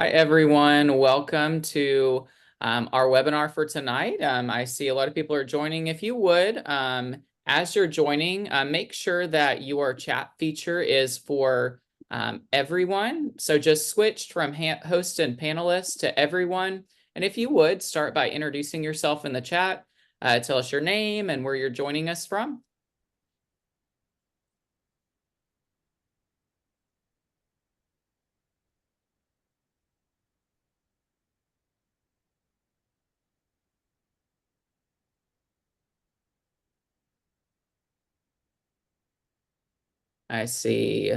Hi, everyone. Welcome to our webinar for tonight. I see a lot of people are joining. If you would, as you're joining, make sure that your chat feature is for everyone. So just switch from host and panelist to everyone. And if you would, start by introducing yourself in the chat. Tell us your name and where you're joining us from. I see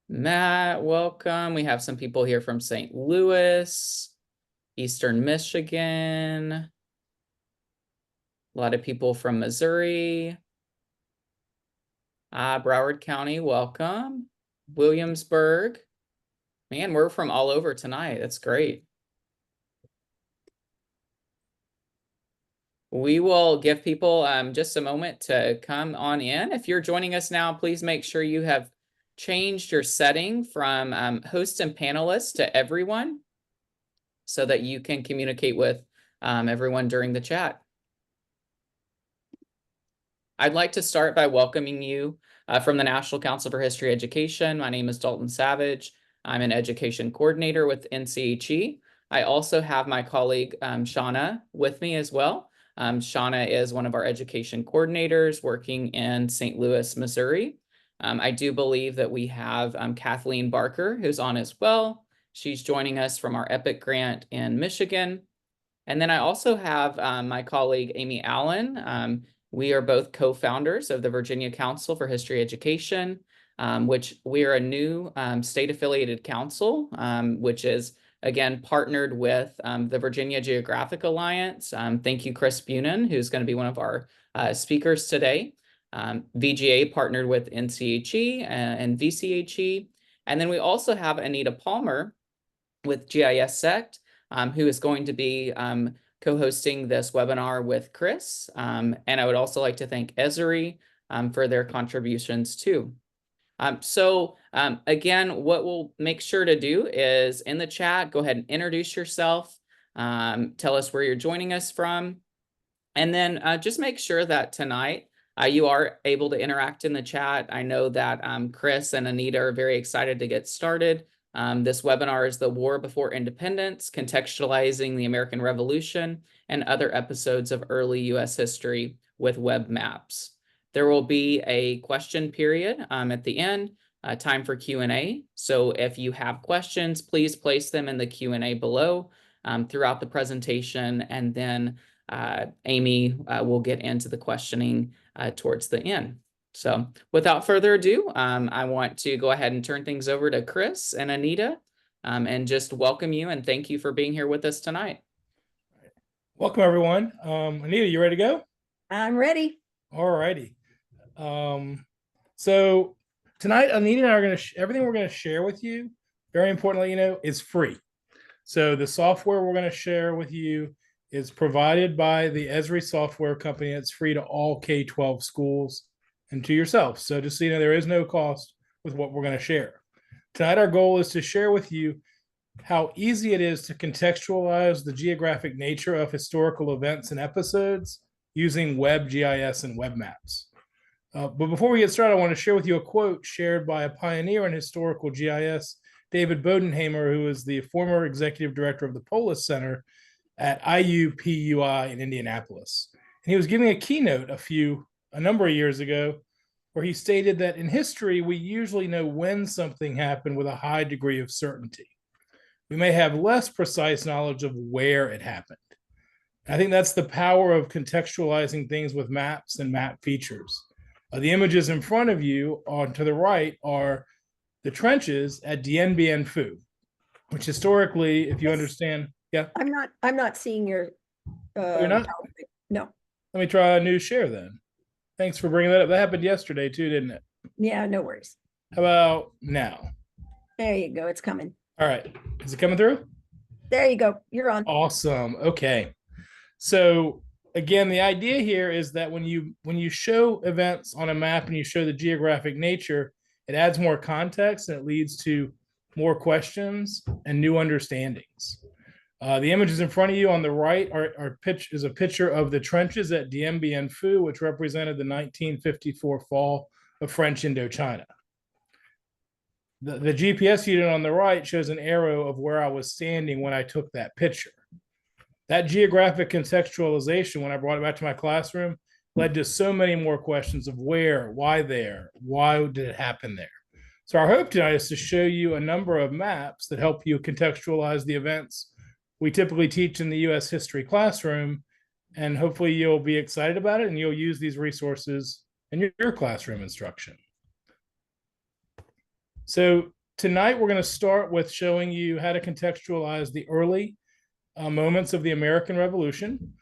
Matt, welcome. We have some people here from St. Louis, Eastern Michigan, a lot of people from Missouri, Broward County, welcome. Williamsburg. Man, we're from all over tonight. That's great. We will give people just a moment to come on in. If you're joining us now, please make sure you have changed your setting from host and panelist to everyone so that you can communicate with everyone during the chat. I'd like to start by welcoming you from the National Council for History Education. My name is Dalton Savage. I'm an education coordinator with NCHE. I also have my colleague Shauna with me as well. Shauna is one of our education coordinators working in St. Louis, Missouri. I do believe that we have Kathleen Barker, who's on as well. She's joining us from our EPIC grant in Michigan. And then I also have my colleague Amy Allen. We are both co-founders of the Virginia Council for History Education, which we are a new state-affiliated council, which is, again, partnered with the Virginia Geographic Alliance. Thank you, Chris Bunin, who's going to be one of our speakers today. VGA partnered with NCHE and VCHE. And then we also have Anita Palmer with GISetc, who is going to be co-hosting this webinar with Chris. And I would also like to thank Esri for their contributions too. Again, what we'll make sure to do is in the chat, go ahead and introduce yourself, tell us where you're joining us from, and then just make sure that tonight you are able to interact in the chat. I know that Chris and Anita are very excited to get started. This webinar is The War Before Independence, Contextualizing the American Revolution, and other episodes of early U.S. history with WebMaps. There will be a question period at the end, time for Q&A. So if you have questions, please place them in the Q&A below throughout the presentation, and then Amy will get into the questioning towards the end. So without further ado, I want to go ahead and turn things over to Chris and Anita and just welcome you and thank you for being here with us tonight. Welcome, everyone. Anita, you ready to go? I'm ready. All righty. So tonight, Anita and I are going to, everything we're going to share with you, very importantly, is free. So the software we're going to share with you is provided by the Esri software company. It's free to all K-12 schools and to yourself. So just so you know, there is no cost with what we're going to share. Tonight, our goal is to share with you how easy it is to contextualize the geographic nature of historical events and episodes using WebGIS and WebMaps. But before we get started, I want to share with you a quote shared by a pioneer in historical GIS, David Bodenhamer, who is the former executive director of the Polis Center at IUPUI in Indianapolis. And he was giving a keynote a number of years ago, where he stated that in history, we usually know when something happened with a high degree of certainty. We may have less precise knowledge of where it happened. I think that's the power of contextualizing things with maps and map features. The images in front of you on to the right are the trenches at Dien Bien Phu, which historically, if you understand, yeah. I'm not seeing your. You're not? No. Let me try a new share then. Thanks for bringing that up. That happened yesterday too, didn't it? Yeah, no worries. How about now? There you go. It's coming. All right. Is it coming through? There you go. You're on. Awesome. Okay. So again, the idea here is that when you show events on a map and you show the geographic nature, it adds more context and it leads to more questions, and new understandings. The images in front of you on the right is a picture of the trenches at Dien Bien Phu, which represented the 1954 fall of French Indochina. The GPS unit on the right shows an arrow of where I was standing when I took that picture. That geographic contextualization, when I brought it back to my classroom, led to so many more questions of where, why there, why did it happen there? So our hope tonight is to show you a number of maps that help you contextualize the events we typically teach in the U.S. history classroom, and hopefully you'll be excited about it and you'll use these resources in your classroom instruction. So tonight we're going to start with showing you how to contextualize the early moments of the American Revolution.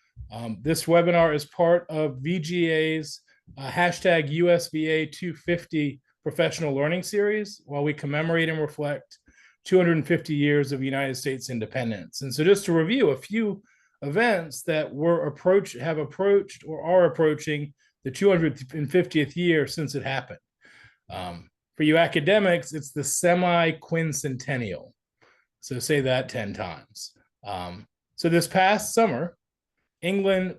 This webinar is part of VGA's hashtag USVA 250 professional learning series, while we commemorate and reflect 250 years of United States independence. And so just to review a few events that have approached or are approaching the 250th year since it happened. For you academics, it's the semi-quincentennial. So say that 10 times. So this past summer, England's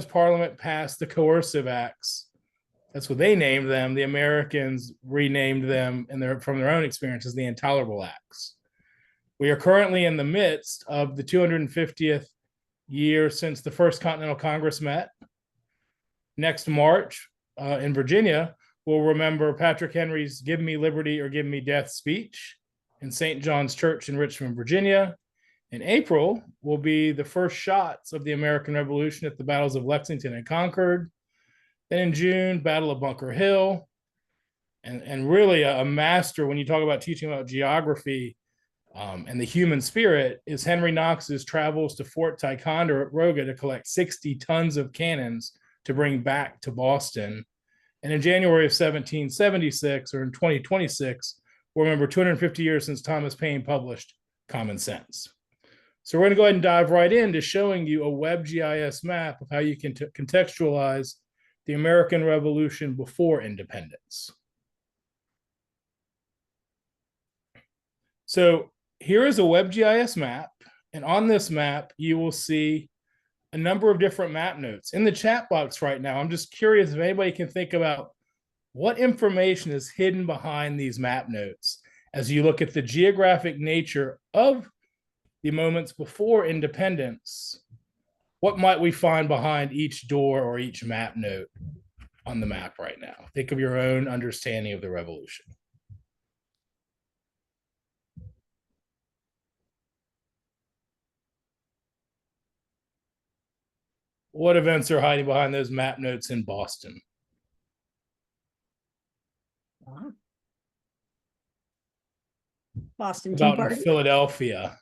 parliament passed the Coercive Acts. That's what they named them. The Americans renamed them from their own experiences, the Intolerable Acts. We are currently in the midst of the 250th year since the First Continental Congress met. Next March in Virginia, we'll remember Patrick Henry's "Give Me Liberty or Give Me Death" speech in St. John's Church in Richmond, Virginia. In April will be the first shots of the American Revolution at the battles of Lexington and Concord. Then in June, Battle of Bunker Hill. And really a master when you talk about teaching about geography and the human spirit is Henry Knox's travels to Fort Ticonderoga to collect 60 tons of cannons to bring back to Boston. And in January of 1776, or in 2026, we'll remember 250 years since Thomas Paine published Common Sense. So we're going to go ahead and dive right into showing you a WebGIS map of how you can contextualize the American Revolution before independence. So here is a WebGIS map, and on this map, you will see a number of different map notes. In the chat box right now, I'm just curious if anybody can think about what information is hidden behind these map notes as you look at the geographic nature of the moments before independence. What might we find behind each door or each map note on the map right now? Think of your own understanding of the revolution. What events are hiding behind those map notes in Boston? Boston Tea About in Party. Philadelphia?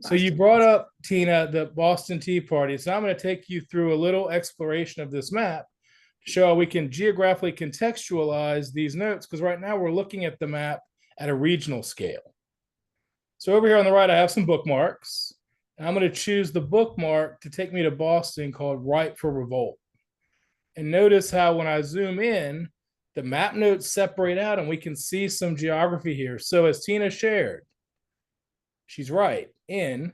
So you brought up, Tina, the Boston Tea Party. So I'm going to take you through a little exploration of this map to show how we can geographically contextualize these notes, because right now we're looking at the map at a regional scale. So over here on the right, I have some bookmarks. And I'm going to choose the bookmark to take me to Boston called Ripe for Revolt. And notice how when I zoom in, the map notes separate out and we can see some geography here. So as Tina shared, she's right. The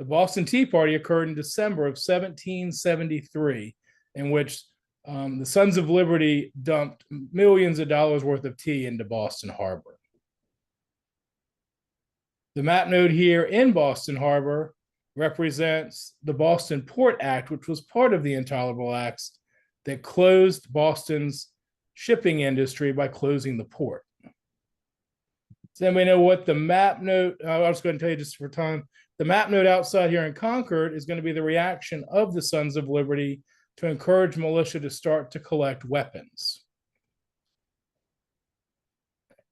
Boston Tea Party occurred in December of 1773, in which the Sons of Liberty dumped millions of dollars worth of tea into Boston Harbor. The map note here in Boston Harbor represents the Boston Port Act, which was part of the Intolerable Acts that closed Boston's shipping industry by closing the port. Does anybody know what the map note, I'll just go ahead and tell you just for time, the map note outside here in Concord is going to be the reaction of the Sons of Liberty to encourage militia to start to collect weapons.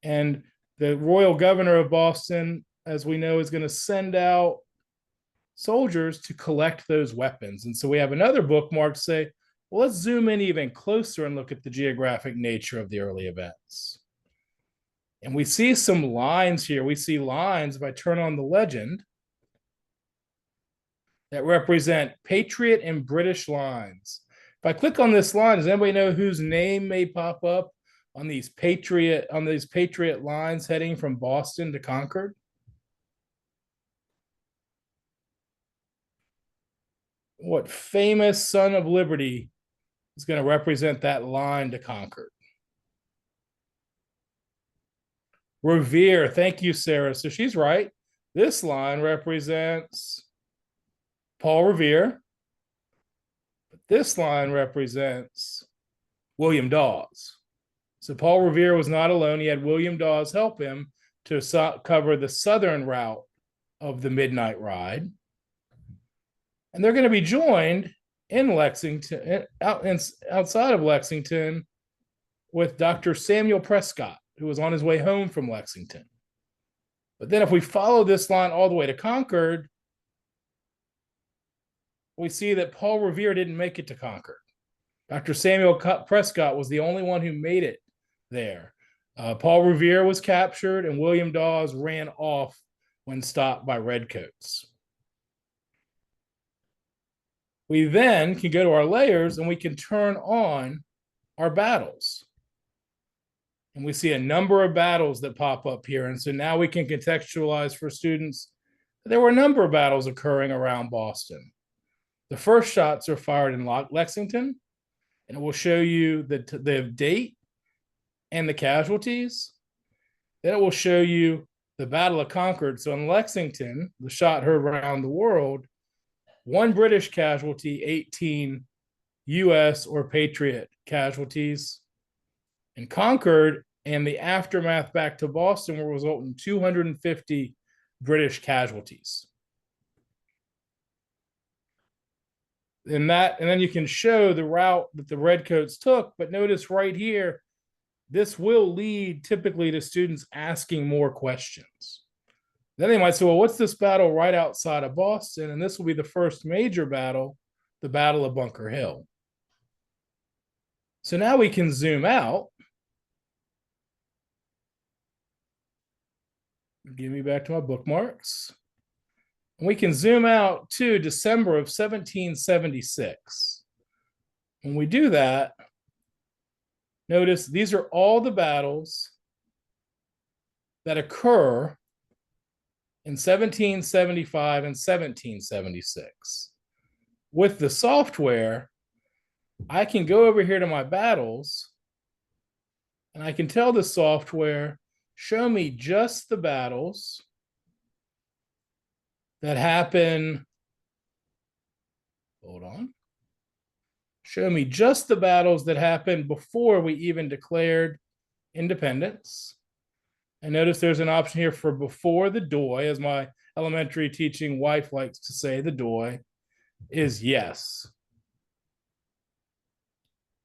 And the royal governor of Boston, as we know, is going to send out soldiers to collect those weapons. And so we have another bookmark to say, well, let's zoom in even closer and look at the geographic nature of the early events. And we see some lines here. We see lines, if I turn on the legend, that represent Patriot and British lines. If I click on this line, does anybody know whose name may pop up on these patriot lines heading from Boston to Concord? What famous son of liberty is going to represent that line to Concord? Revere. Thank you, Sarah. So she's right. This line represents Paul Revere. But this line represents William Dawes. So Paul Revere was not alone. He had William Dawes help him to cover the southern route of the Midnight Ride. And they're going to be joined in Lexington, outside of Lexington, with Dr. Samuel Prescott, who was on his way home from Lexington. But then if we follow this line all the way to Concord, we see that Paul Revere didn't make it to Concord. Dr. Samuel Prescott was the only one who made it there. Paul Revere was captured and William Dawes ran off when stopped by redcoats. We then can go to our layers and we can turn on our battles. And we see a number of battles that pop up here. And so now we can contextualize for students that there were a number of battles occurring around Boston. The first shots are fired in Lexington, and it will show you the date and the casualties. Then it will show you the Battle of Concord. So in Lexington, the shot heard around the world, 1 British casualty, 18 US or Patriot casualties. In Concord and the aftermath back to Boston will result in 250 British casualties. And then you can show the route that the redcoats took, but notice right here, this will lead typically to students asking more questions. Then they might say, well, what's this battle right outside of Boston? And this will be the first major battle, the Battle of Bunker Hill. So now we can zoom out. Give me back to my bookmarks. And we can zoom out to December of 1776. When we do that, notice these are all the battles that occur in 1775 and 1776. With the software, I can go over here to my battles and I can tell the software, show me just the battles that happen. Hold on. Show me just the battles that happened before we even declared independence. And notice there's an option here for before the DOI, as my elementary teaching wife likes to say, the DOI is yes.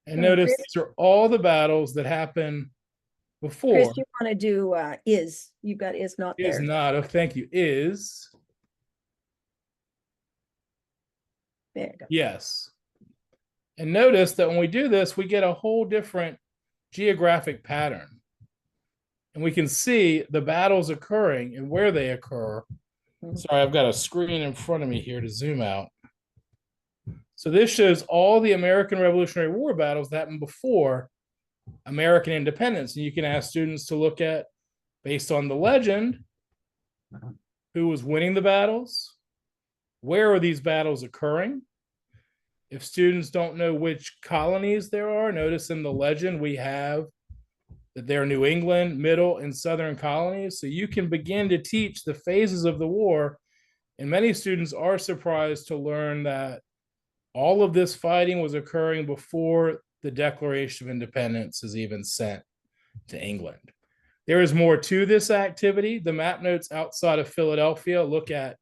And notice these are all the battles that happen before. Chris, you want to do is. You've got is not there. Is not. Oh, thank you. Is. There you go. Yes. And notice that when we do this, we get a whole different geographic pattern. And we can see the battles occurring and where they occur. Sorry, I've got a screen in front of me here to zoom out. So this shows all the American Revolutionary War battles that happened before American independence. And you can ask students to look at, based on the legend, who was winning the battles, where are these battles occurring. If students don't know which colonies there are, notice in the legend we have that they're New England, middle, and southern colonies. So you can begin to teach the phases of the war. And many students are surprised to learn that all of this fighting was occurring before the Declaration of Independence is even sent to England. There is more to this activity. The map notes outside of Philadelphia look at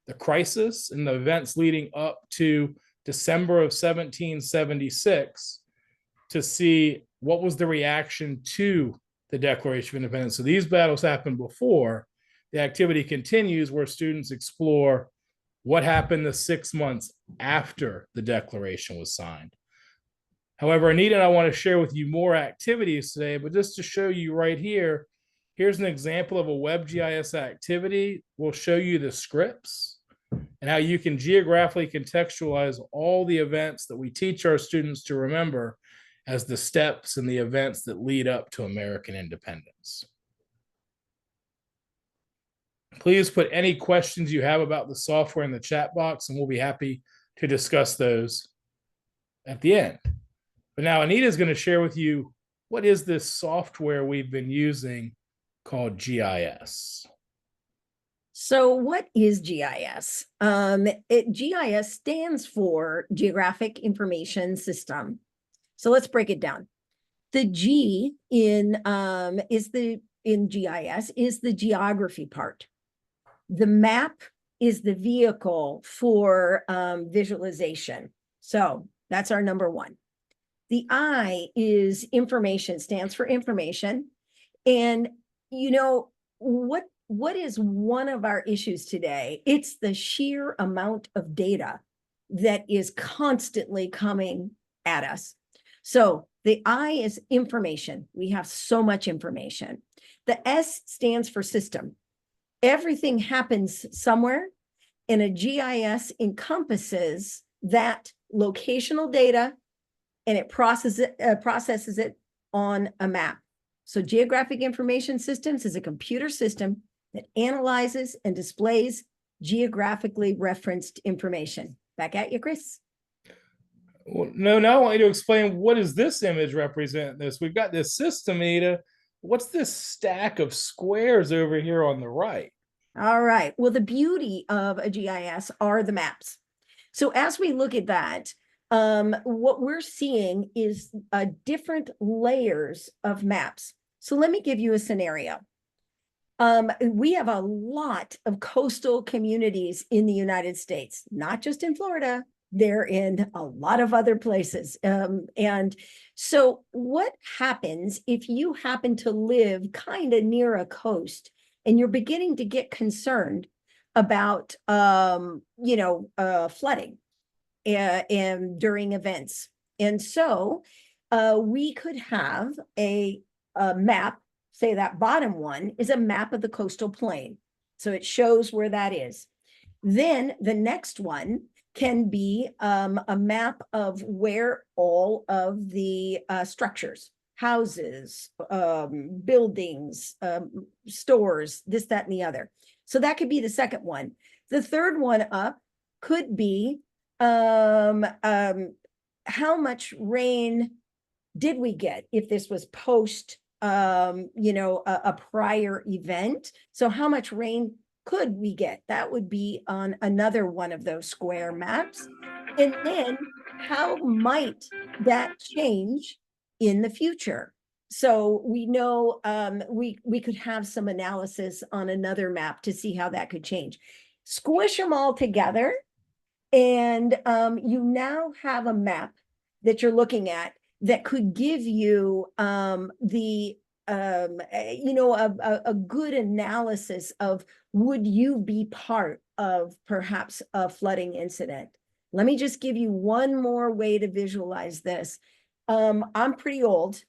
the crisis and the events leading up to December of 1776 to see what was the reaction to the Declaration of Independence. So these battles happened before. The activity continues where students explore what happened the 6 months after the Declaration was signed. However, Anita and I want to share with you more activities today, but just to show you right here, here's an example of a WebGIS activity. We'll show you the scripts. and how you can geographically contextualize all the events that we teach our students to remember as the steps and the events that lead up to American independence. Please put any questions you have about the software in the chat box, and we'll be happy to discuss those at the end. But now Anita is going to share with you what is this software we've been using called GIS. So what is GIS? GIS stands for Geographic Information System. So let's break it down. The G in GIS is the geography part. The map is the vehicle for visualization. So that's our number one. The I is information, stands for information. And you know, what is one of our issues today? It's the sheer amount of data that is constantly coming at us. So the I is information. We have so much information. The S stands for system. Everything happens somewhere, and a GIS encompasses that locational data, and it processes it on a map. So Geographic Information Systems is a computer system that analyzes and displays geographically referenced information. Back at you, Chris. Well, no, now I want you to explain, what does this image represent? We've got this system, Anita. What's this stack of squares over here on the right? All right. Well, the beauty of a GIS are the maps. So as we look at that, what we're seeing is different layers of maps. So let me give you a scenario. We have a lot of coastal communities in the United States, not just in Florida. They're in a lot of other places. And so what happens if you happen to live kind of near a coast and you're beginning to get concerned about, flooding and during events? And so we could have a map, say that bottom one is a map of the coastal plain. So it shows where that is. Then the next one can be a map of where all of the structures, houses, buildings, stores, this, that, and the other. So that could be the second one. The third one up could be how much rain did we get if this was post a prior event. So how much rain could we get? That would be on another one of those square maps. And then how might that change in the future? So we know we could have some analysis on another map to see how that could change. Squish them all together, and you now have a map that you're looking at that could give you a good analysis of, would you be part of perhaps a flooding incident? Let me just give you one more way to visualize this. I'm pretty old.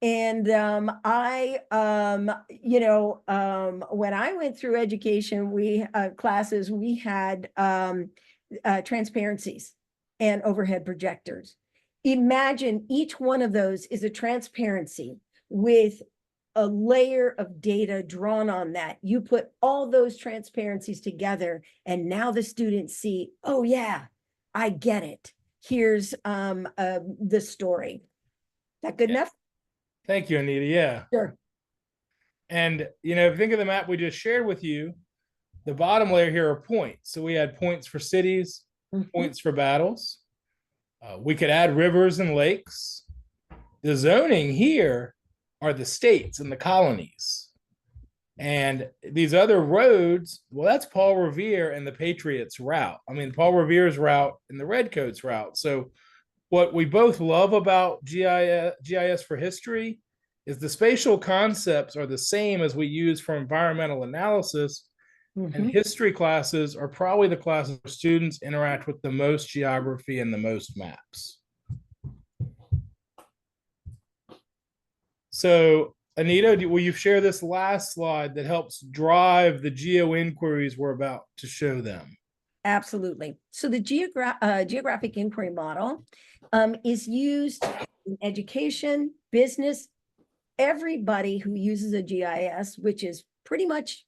And when I went through education, classes, we had transparencies and overhead projectors. Imagine each one of those is a transparency with a layer of data drawn on that. You put all those transparencies together, and now the students see, oh yeah, I get it. Here's the story. That good enough? Thank you, Anita. Yeah. Sure. And, if you think of the map we just shared with you, the bottom layer here are points. So we had points for cities, points for battles. We could add rivers and lakes. The zoning here are the states and the colonies. And these other roads, well, that's Paul Revere and the Patriots route. I mean, Paul Revere's route and the Redcoats route. So what we both love about GIS for history is the spatial concepts are the same as we use for environmental analysis. And history classes are probably the classes where students interact with the most geography and the most maps. So, Anita, will you share this last slide that helps drive the geo inquiries we're about to show them? Absolutely. So the geographic inquiry model is used in education, business, everybody who uses a GIS, which is pretty much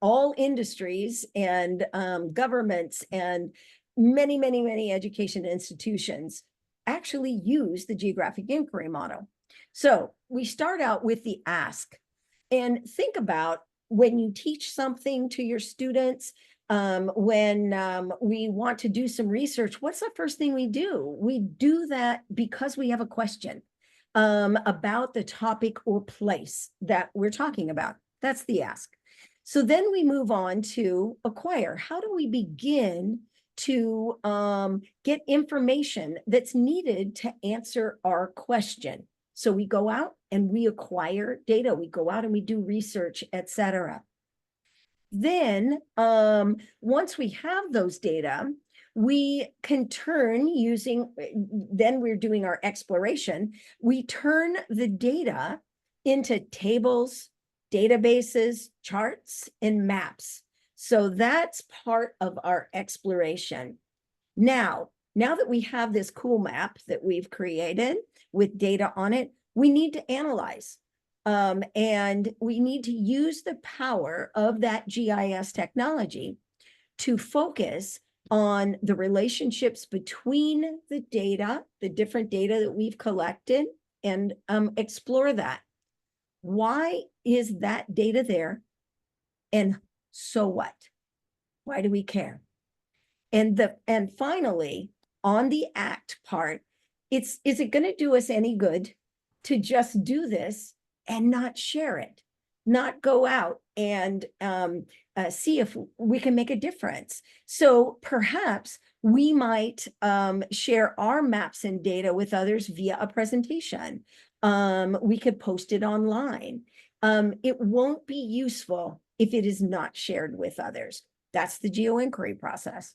all industries and governments and many, many, many education institutions actually use the geographic inquiry model. So we start out with the ask, and think about when you teach something to your students, when we want to do some research, what's the first thing we do? We do that because we have a question about the topic or place that we're talking about. That's the ask. So then we move on to acquire. How do we begin to get information that's needed to answer our question? So we go out and we acquire data. We go out and we do research, etc. Then once we have those data, we can turn then we're doing our exploration. We turn the data into tables, databases, charts, and maps. So that's part of our exploration. Now that we have this cool map that we've created with data on it, we need to analyze. And we need to use the power of that GIS technology to focus on the relationships between the data, the different data that we've collected, and explore that. Why is that data there? And so what? Why do we care? And finally, on the act part, is it going to do us any good to just do this and not share it, not go out and see if we can make a difference? So perhaps we might share our maps and data with others via a presentation. We could post it online. It won't be useful if it is not shared with others. That's the geo-inquiry process.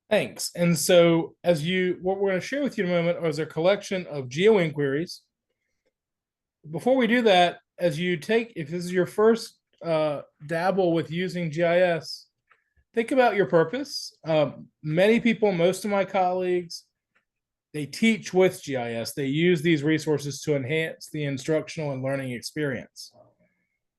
Thanks. And so what we're going to share with you in a moment is a collection of geo-inquiries. Before we do that, if this is your first dabble with using GIS, think about your purpose. Many people, most of my colleagues, they teach with GIS. They use these resources to enhance the instructional and learning experience.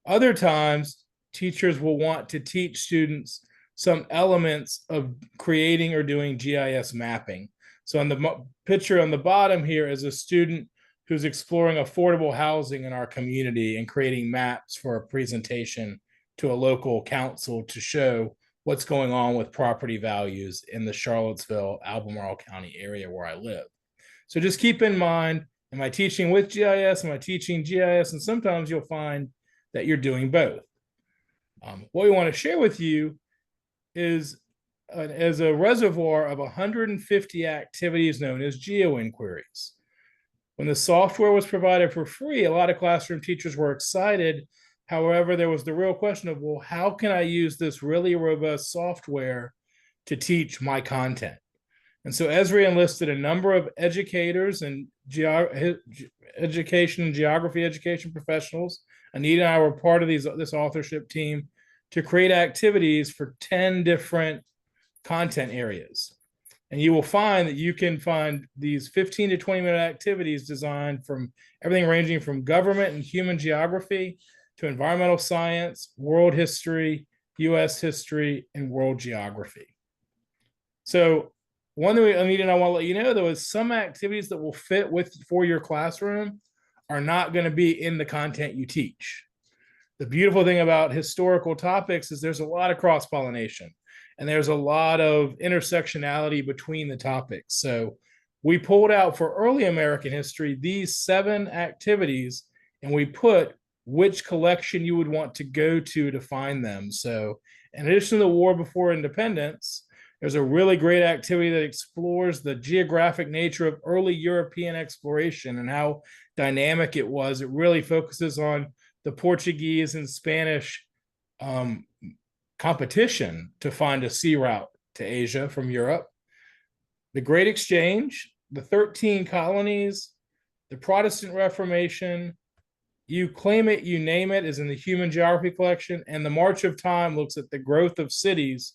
Other times, teachers will want to teach students some elements of creating or doing GIS mapping. So on the picture on the bottom here is a student who's exploring affordable housing in our community and creating maps for a presentation to a local council to show what's going on with property values in the Charlottesville, Albemarle County area where I live. So just keep in mind, am I teaching with GIS? Am I teaching GIS? And sometimes you'll find that you're doing both. What we want to share with you is as a reservoir of 150 activities known as geo-inquiries. When the software was provided for free, a lot of classroom teachers were excited. However, there was the real question of, well, how can I use this really robust software to teach my content? And so Esri enlisted a number of educators and education and geography education professionals. Anita and I were part of this authorship team to create activities for 10 different content areas. And you will find that you can find these 15 to 20-minute activities designed from everything ranging from government and human geography to environmental science, world history, US history, and world geography. So one thing Anita and I want to let you know, though, is some activities that will fit for your classroom are not going to be in the content you teach. The beautiful thing about historical topics is there's a lot of cross-pollination and there's a lot of intersectionality between the topics. So we pulled out for early American history these 7 activities, and we put which collection you would want to go to find them. So in addition to the War Before Independence, there's a really great activity that explores the geographic nature of early European exploration and how dynamic it was. It really focuses on the Portuguese and Spanish competition to find a sea route to Asia from Europe. The Great Exchange, the 13 colonies, the Protestant Reformation, You Claim It, You Name It is in the Human Geography collection, and the March of Time looks at the growth of cities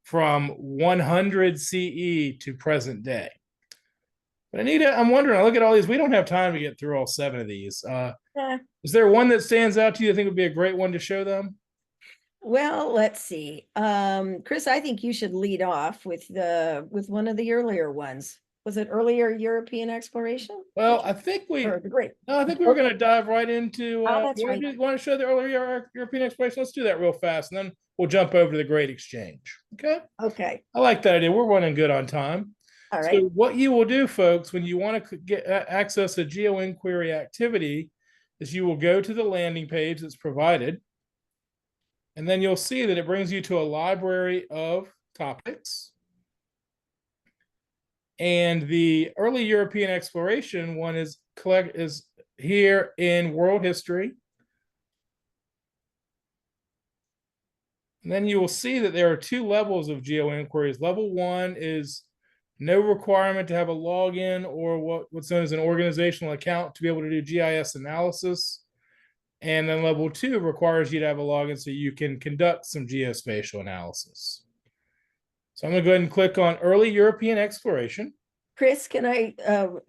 from 100 CE to present day. But Anita, I'm wondering, I look at all these, we don't have time to get through all 7 of these. Is there one that stands out to you? I think would be a great one to show them? Well, let's see. Chris, I think you should lead off with one of the earlier ones. Was it earlier European exploration? Well, I think we Or the great. no, I think we were going to dive right into. Oh, that's you right. Want to show the earlier European exploration? Let's do that real fast, and then we'll jump over to the Great Exchange. Okay. Okay. I like that idea. We're running good on time. All right. So what you will do, folks, when you want to get access a GeoInquiry activity, is you will go to the landing page that's provided, and then you'll see that it brings you to a library of topics. And the early European exploration one is here in world history. And then you will see that there are 2 levels of GeoInquiries. Level 1 is no requirement to have a login or what's known as an organizational account to be able to do GIS analysis. And then level 2 requires you to have a login so you can conduct some geospatial analysis. So I'm going to go ahead and click on early European exploration. Chris, can I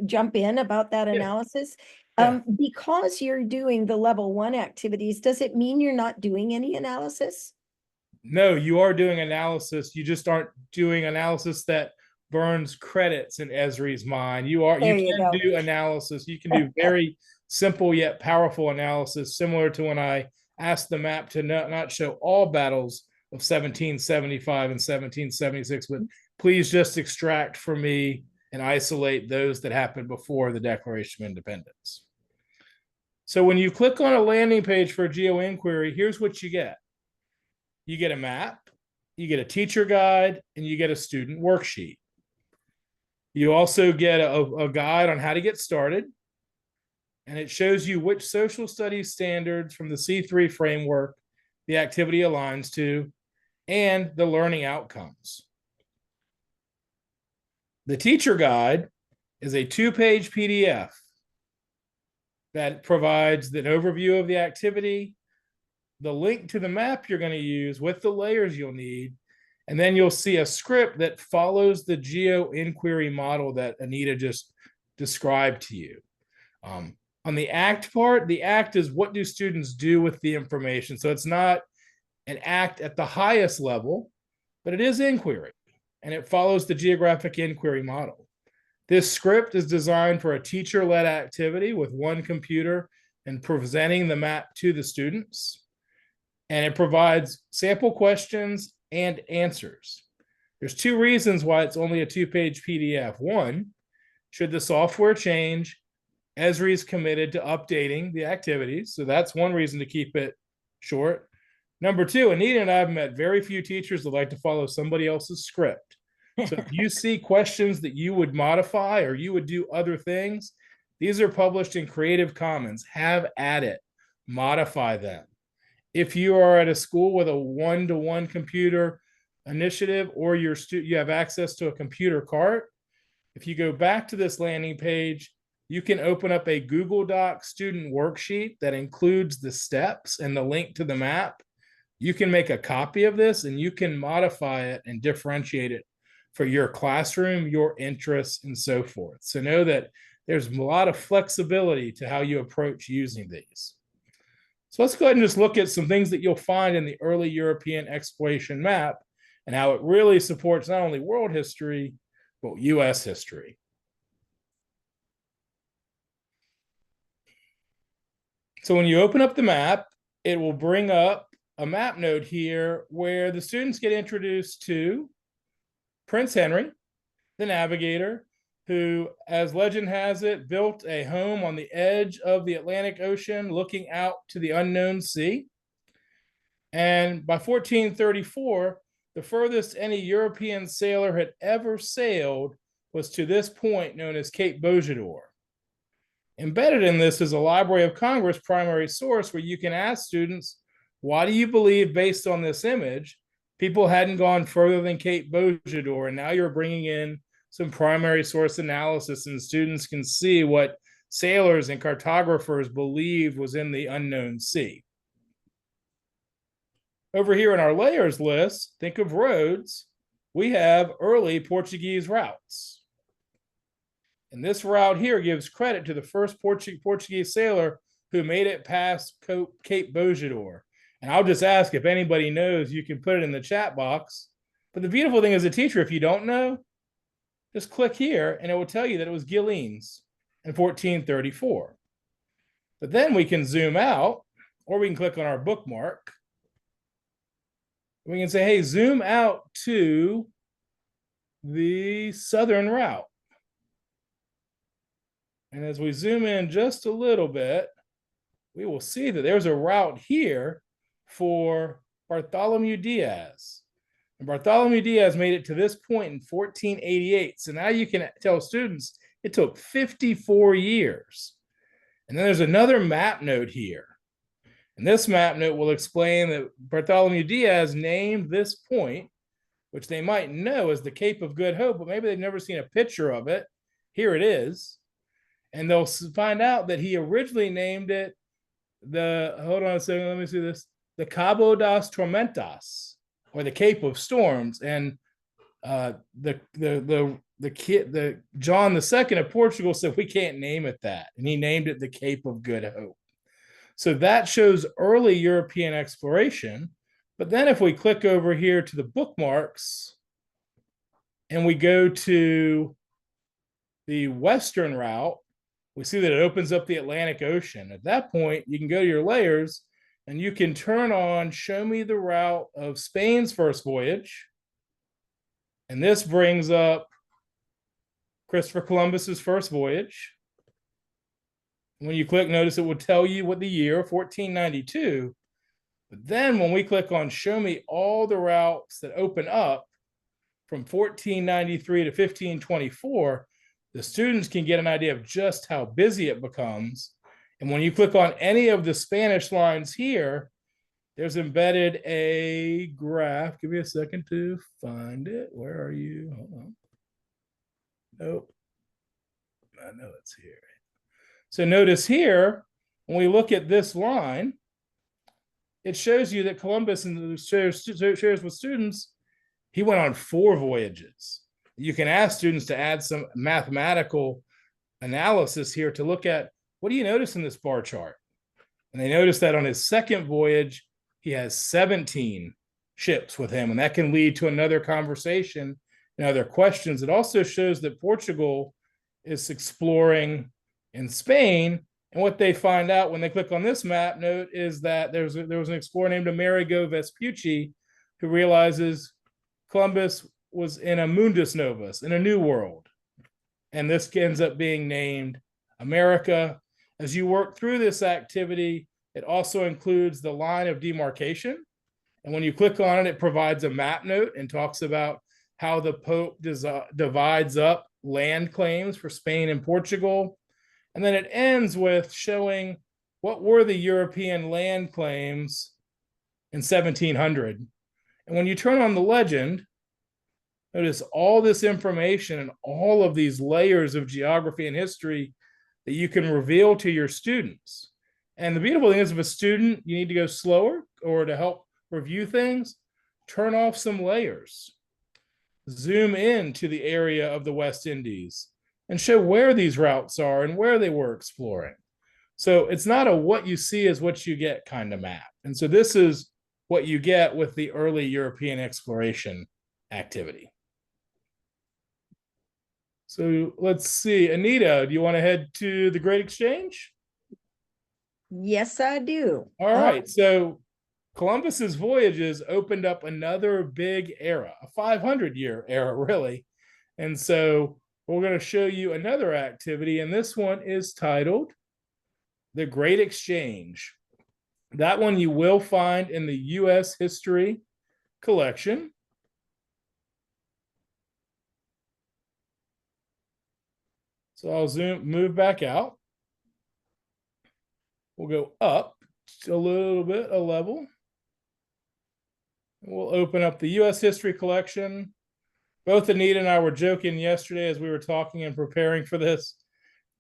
jump in about that analysis? Yeah. Because you're doing the level 1 activities, does it mean you're not doing any analysis? No, you are doing analysis. You just aren't doing analysis that burns credits in Esri's mind. You can do analysis. You can do very simple yet powerful analysis, similar to when I asked the map to not show all battles of 1775 and 1776, but please just extract for me and isolate those that happened before the Declaration of Independence. So when you click on a landing page for a GeoInquiry, here's what you get. You get a map, you get a teacher guide, and you get a student worksheet. You also get a guide on how to get started, and it shows you which social studies standards from the C3 framework the activity aligns to, and the learning outcomes. The teacher guide is a 2-page PDF that provides an overview of the activity, the link to the map you're going to use with the layers you'll need, and then you'll see a script that follows the GeoInquiry model that Anita just described to you. On the ACT part, the ACT is what do students do with the information. So it's not an ACT at the highest level, but it is inquiry, and it follows the geographic inquiry model. This script is designed for a teacher-led activity with 1 computer and presenting the map to the students. And it provides sample questions and answers. There's 2 reasons why it's only a 2-page PDF. 1, should the software change, Esri is committed to updating the activities. So that's one reason to keep it short. Number 2, Anita and I have met very few teachers that like to follow somebody else's script. So if you see questions that you would modify or you would do other things, these are published in Creative Commons. Have at it, modify them. If you are at a school with a 1-to-1 computer initiative, or you have access to a computer cart, if you go back to this landing page, you can open up a Google Doc student worksheet that includes the steps and the link to the map. You can make a copy of this and you can modify it and differentiate it for your classroom, your interests, and so forth. So know that there's a lot of flexibility to how you approach using these. So let's go ahead and just look at some things that you'll find in the early European exploration map and how it really supports not only world history, but US history. So when you open up the map, it will bring up a map node here where the students get introduced to Prince Henry, the navigator, who, as legend has it, built a home on the edge of the Atlantic Ocean, looking out to the unknown sea. And by 1434, the furthest any European sailor had ever sailed was to this point known as Cape Bojador. Embedded in this is a Library of Congress primary source where you can ask students, why do you believe, based on this image, people hadn't gone further than Cape Bojador? And now you're bringing in some primary source analysis, and students can see what sailors and cartographers believed was in the unknown sea. Over here in our layers list, think of roads. we have early Portuguese routes. And this route here gives credit to the first Portuguese sailor who made it past Cape Bojador. And I'll just ask if anybody knows, you can put it in the chat box. But the beautiful thing as a teacher, if you don't know, just click here and it will tell you that it was Gilles in 1434. But then we can zoom out, or we can click on our bookmark. We can say, hey, zoom out to the southern route. And as we zoom in just a little bit, we will see that there's a route here for Bartholomew Diaz. And Bartholomew Diaz made it to this point in 1488. So now you can tell students it took 54 years. And then there's another map note here. And this map note will explain that Bartholomew Diaz named this point, which they might know as the Cape of Good Hope, but maybe they've never seen a picture of it. Here it is. And they'll find out that he originally named it hold on a second, let me see this, the Cabo das Tormentas, or the Cape of Storms. And the John II of Portugal said, we can't name it that. And he named it the Cape of Good Hope. So that shows early European exploration. But then if we click over here to the bookmarks and we go to the western route, we see that it opens up the Atlantic Ocean. At that point, you can go to your layers and you can turn on show me the route of Spain's first voyage. And this brings up Christopher Columbus's first voyage. When you click, notice it will tell you what the year, 1492. But then when we click on show me all the routes that open up from 1493 to 1524, the students can get an idea of just how busy it becomes. And when you click on any of the Spanish lines here, there's embedded a graph. Give me a second to find it. Where are you? Hold on. Nope. I know it's here. So notice here, when we look at this line, it shows you that Columbus shares with students, he went on 4 voyages. You can ask students to add some mathematical analysis here to look at, what do you notice in this bar chart? And they notice that on his second voyage, he has 17 ships with him, and that can lead to another conversation and other questions. It also shows that Portugal is exploring in Spain, and what they find out when they click on this map note is that there was an explorer named Amerigo Vespucci who realizes Columbus was in a mundus novus, in a new world. And this ends up being named America. As you work through this activity, it also includes the line of demarcation. And when you click on it, it provides a map note and talks about how the Pope divides up land claims for Spain and Portugal. And then it ends with showing what were the European land claims in 1700. And when you turn on the legend, notice all this information and all of these layers of geography and history that you can reveal to your students. And the beautiful thing is, if a student, you need to go slower or to help review things, turn off some layers. Zoom in to the area of the West Indies and show where these routes are and where they were exploring. So it's not a what you see is what you get kind of map. And so this is what you get with the early European exploration activity. So let's see, Anita, do you want to head to the Great Exchange? Yes, I do. All right, so Columbus's voyages opened up another big era, a 500-year era, really. And so we're going to show you another activity, and this one is titled The Great Exchange. That one you will find in the U.S. History collection. So I'll move back out. We'll go up a little bit, a level. We'll open up the U.S. History collection. Both Anita and I were joking yesterday as we were talking and preparing for this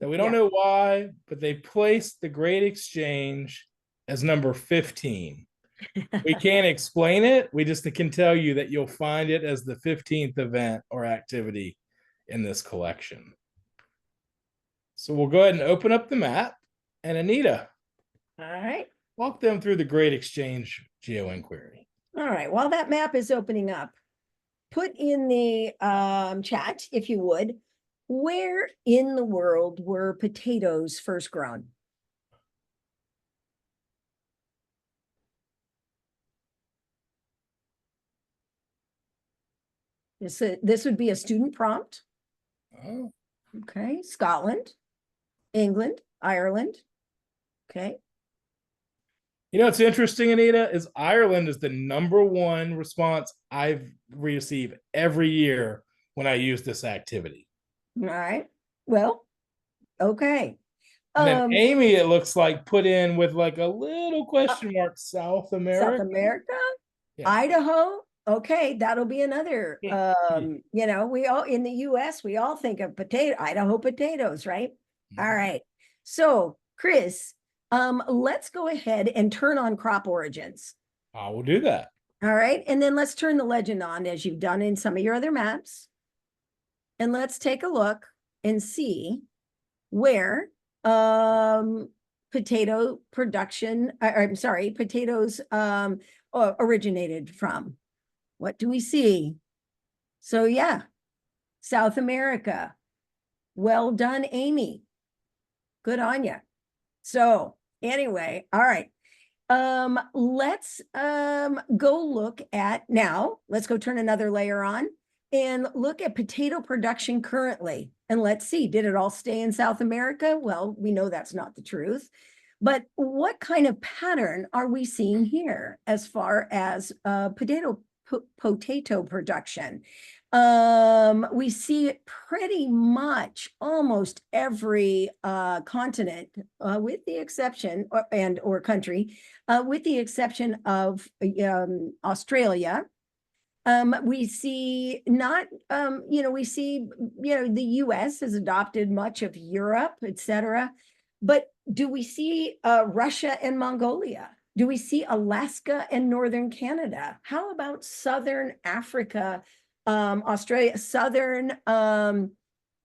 that we don't know why, but they placed the Great Exchange as number 15. We can't explain it. We just can tell you that you'll find it as the 15th event or activity in this collection. So we'll go ahead and open up the map. And Anita, All right. walk them through the Great Exchange GeoInquiry. All right. While that map is opening up, put in the chat, if you would, where in the world were potatoes first grown? This would be a student prompt. Oh, Okay. Scotland, England, Ireland. Okay. you know what's interesting, Anita, is Ireland is the #1 response I've received every year when I use this activity. All right. Well, okay. And then Amy, it looks like, put in with like a little question mark, South America. South America, Yeah. Idaho. Okay, that'll be another. Yeah. You know, we all in the US, we all think of Idaho potatoes, right? Mhm. All right. So, Chris, let's go ahead and turn on crop origins. I will do that. All right. And then let's turn the legend on as you've done in some of your other maps. And let's take a look and see where potato production, I'm sorry, potatoes originated from. What do we see? So yeah, South America. Well done, Amy. Good on you. So anyway, all right. Let's go look at now. Let's go turn another layer on and look at potato production currently. And let's see, did it all stay in South America? Well, we know that's not the truth. But what kind of pattern are we seeing here as far as potato production? We see it pretty much almost every continent, with the exception or country, with the exception of Australia. We see not, we see, the US has adopted much of Europe, etc. But do we see Russia and Mongolia? Do we see Alaska and Northern Canada? How about Southern Africa, Australia, Southern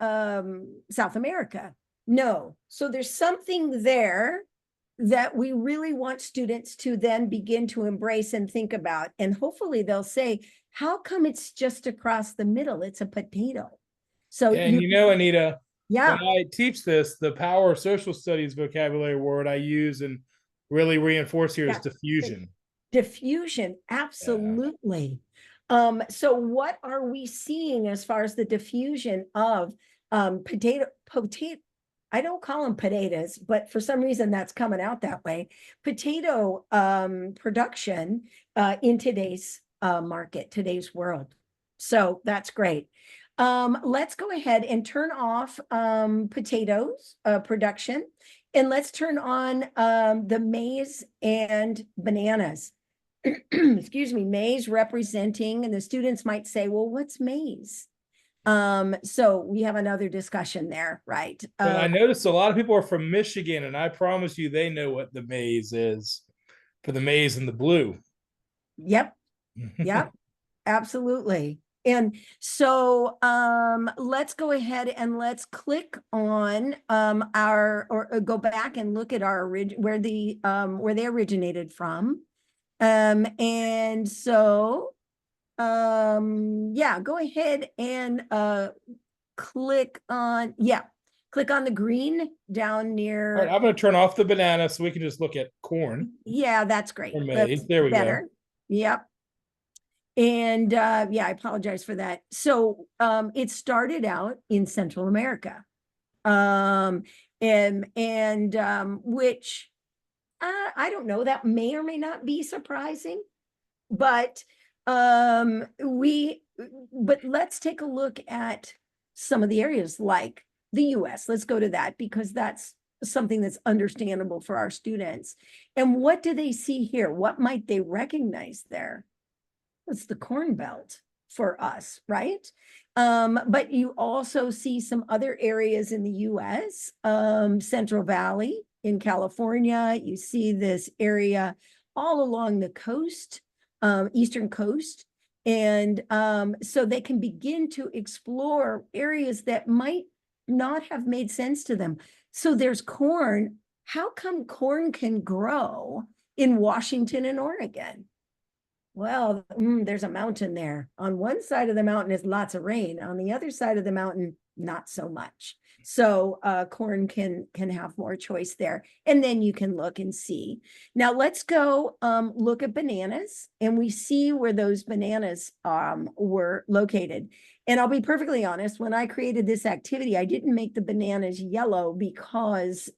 South America? No. So there's something there that we really want students to then begin to embrace and think about. And hopefully they'll say, how come it's just across the middle? It's a potato. So, And Anita, yeah, when I teach this, the power of social studies vocabulary word I use and really reinforce here is diffusion. Diffusion, absolutely. So what are we seeing as far as the diffusion of potato, I don't call them potatoes, but for some reason that's coming out that way. Potato production in today's market, today's world. So that's great. Let's go ahead and turn off potatoes production, and let's turn on the maize and bananas. Excuse me, maize representing, and the students might say, well, what's maize? So we have another discussion there, right? But I noticed a lot of people are from Michigan, and I promise you they know what the maize is for the maize and the blue. Yep. Yep. Absolutely. And so let's go ahead and let's click on or go back and look at our where they originated from. And so yeah, go ahead and click on the green down near. All right, I'm going to turn off the banana so we can just look at corn. Yeah, that's great. Or maize. There we go. Yep. And yeah, I apologize for that. So it started out in Central America, and which I don't know, that may or may not be surprising, but let's take a look at some of the areas like the US. Let's go to that because that's something that's understandable for our students. And what do they see here? What might they recognize there? It's the Corn Belt for us, right? But you also see some other areas in the US, Central Valley in California. You see this area all along the coast, eastern coast. And so they can begin to explore areas that might not have made sense to them. So there's corn. How come corn can grow in Washington and Oregon? Well, there's a mountain there. On one side of the mountain is lots of rain. On the other side of the mountain, not so much. So corn can have more choice there. And then you can look and see. Now let's go look at bananas, and we see where those bananas were located. And I'll be perfectly honest, when I created this activity, I didn't make the bananas yellow because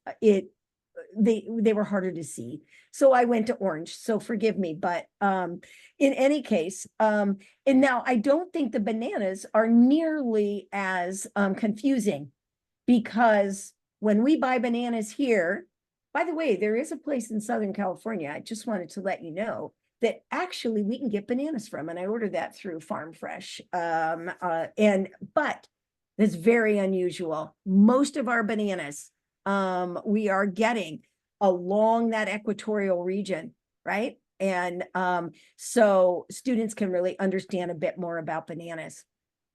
they were harder to see. So I went to orange. So forgive me, but in any case, and now I don't think the bananas are nearly as confusing, because when we buy bananas here, by the way, there is a place in Southern California, I just wanted to let you know, that actually we can get bananas from, and I ordered that through Farm Fresh. But it's very unusual. Most of our bananas we are getting along that equatorial region, right? And so students can really understand a bit more about bananas.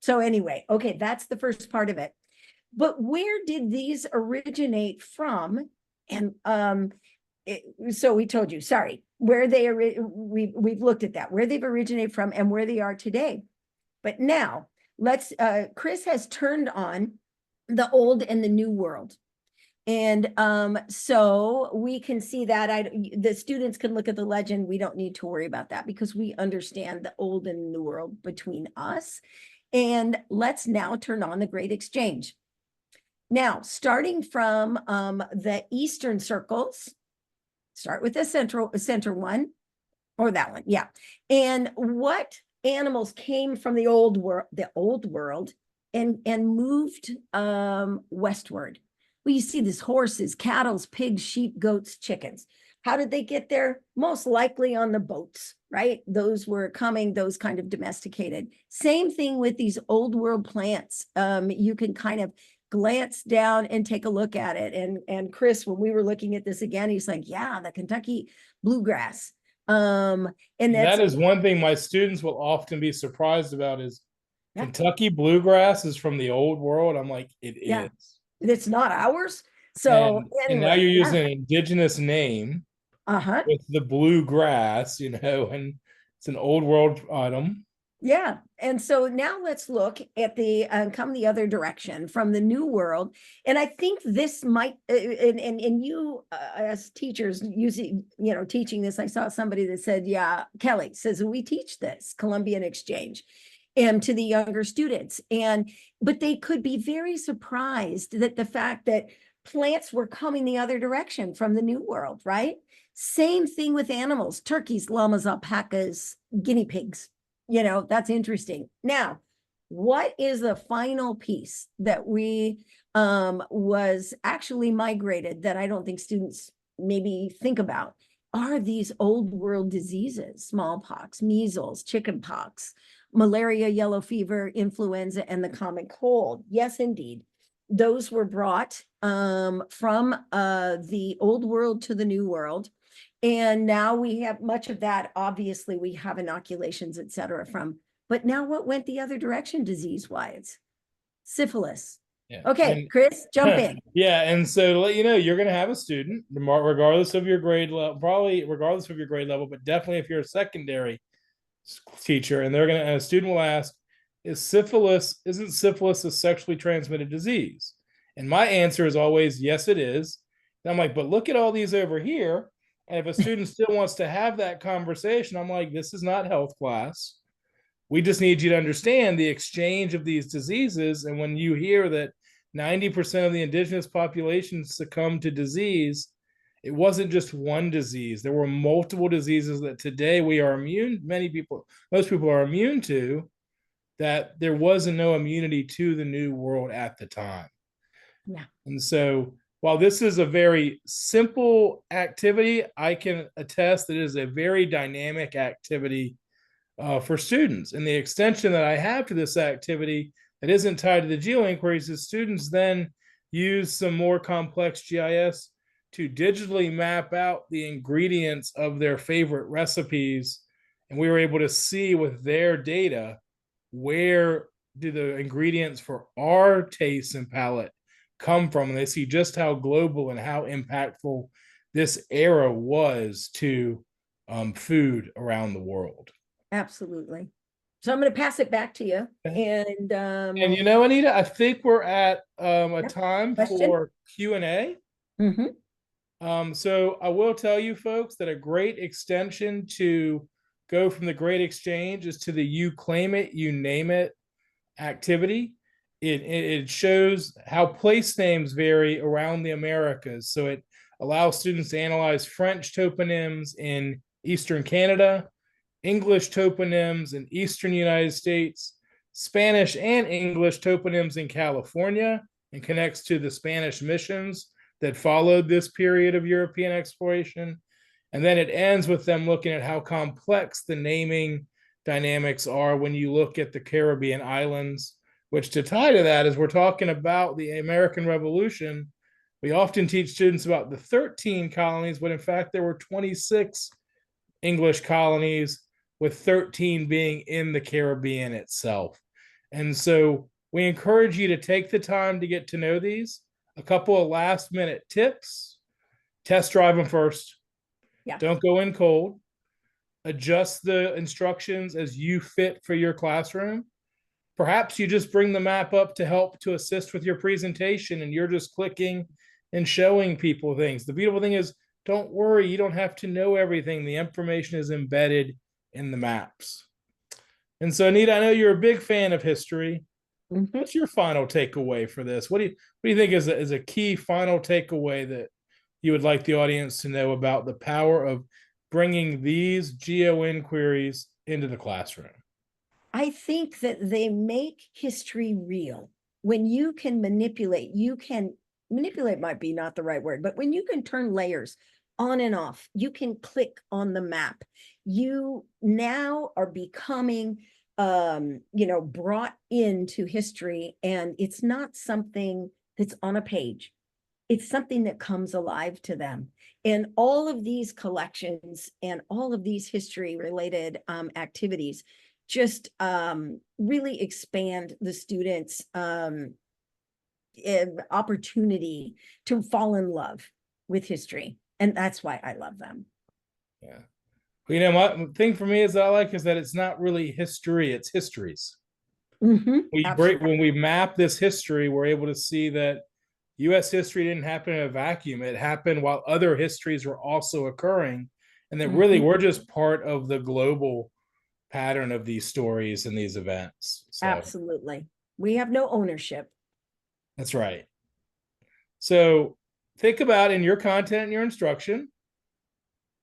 So anyway, okay, that's the first part of it. But where did these originate from? And so we told you, sorry, where they we've looked at that, where they've originated from and where they are today. But now let's Chris has turned on the old and the new world. And so we can see that the students can look at the legend. We don't need to worry about that because we understand the old and new world between us. And let's now turn on the Great Exchange. Now, starting from the eastern circles, start with the center one, or that one, yeah. And what animals came from the old world and moved westward? Well, you see this: horses, cattle, pigs, sheep, goats, chickens. How did they get there? Most likely on the boats, right? Those were coming, those kind of domesticated. Same thing with these old world plants. You can kind of glance down and take a look at it. And Chris, when we were looking at this again, he's like, yeah, the Kentucky bluegrass. And that is one thing my students will often be surprised about is Kentucky bluegrass is from the old world. I'm like, it is. It's not ours. So anyway, and now you're using an indigenous name with the bluegrass, and it's an old world item. Yeah. And so now let's look at come the other direction from the new world. And I think this might, and you as teachers using, teaching this, I saw somebody that said, yeah, Kelly says, we teach this Columbian exchange and to the younger students. But they could be very surprised that the fact that plants were coming the other direction from the new world, right? Same thing with animals: turkeys, llamas, alpacas, guinea pigs. That's interesting. Now, what is the final piece that we was actually migrated that I don't think students maybe think about? Are these old world diseases: smallpox, measles, chickenpox, malaria, yellow fever, influenza, and the common cold? Yes, indeed. Those were brought from the old world to the new world. And now we have much of that. Obviously, we have inoculations, et cetera, from. But now what went the other direction disease-wise? Syphilis. Yeah. Okay, Chris, jump in. Yeah, and so to let you know, you're going to have a student, regardless of your grade level, probably regardless of your grade level, but definitely if you're a secondary teacher, and a student will ask, isn't syphilis a sexually transmitted disease? And my answer is always, yes, it is. And I'm like, but look at all these over here. And if a student still wants to have that conversation, I'm like, this is not health class. We just need you to understand the exchange of these diseases. And when you hear that 90% of the indigenous population succumb to disease, it wasn't just one disease. There were multiple diseases that today we are immune. Most people are immune to, that there wasn't no immunity to the new world at the time. Yeah. And so while this is a very simple activity, I can attest that it is a very dynamic activity for students. And the extension that I have to this activity that isn't tied to the geo inquiries is students then use some more complex GIS to digitally map out the ingredients of their favorite recipes. And we were able to see with their data where do the ingredients for our taste and palate come from. And they see just how global and how impactful this era was to food around the world. Absolutely. So I'm going to pass it back to you. And you know, Anita, I think we're at a Yep. time Question? for Q&A. Mhm. So I will tell you folks that a great extension to go from the Great Exchange is to the You Claim It, You Name It activity. It shows how place names vary around the Americas. So it allows students to analyze French toponyms in Eastern Canada, English toponyms in Eastern United States, Spanish and English toponyms in California, and connects to the Spanish missions that followed this period of European exploration. And then it ends with them looking at how complex the naming dynamics are when you look at the Caribbean islands, which to tie to that, as we're talking about the American Revolution, we often teach students about the 13 colonies, but in fact, there were 26 English colonies, with 13 being in the Caribbean itself. And so we encourage you to take the time to get to know these. A couple of last minute tips: test drive them first. Yeah. Don't go in cold. Adjust the instructions as you fit for your classroom. Perhaps you just bring the map up to help to assist with your presentation and you're just clicking and showing people things. The beautiful thing is, don't worry, you don't have to know everything. The information is embedded in the maps. And so, Anita, I know you're a big fan of history. Mhm. What's your final takeaway for this? What do you think is a key final takeaway that you would like the audience to know about the power of bringing these geo inquiries into the classroom? I think that they make history real. When you can manipulate might be not the right word, but when you can turn layers on and off, you can click on the map. You now are becoming, brought into history, and it's not something that's on a page. It's something that comes alive to them. And all of these collections and all of these history related activities just really expand the students' opportunity to fall in love with history. And that's why I love them. Yeah. You know, my thing for me is that I like is that it's not really history, it's histories. When we map this history, we're able to see that US history didn't happen in a vacuum. It happened while other histories were also occurring. And that really we're just part of the global pattern of these stories and these events. So, absolutely. We have no ownership. That's right. So think about in your content and your instruction,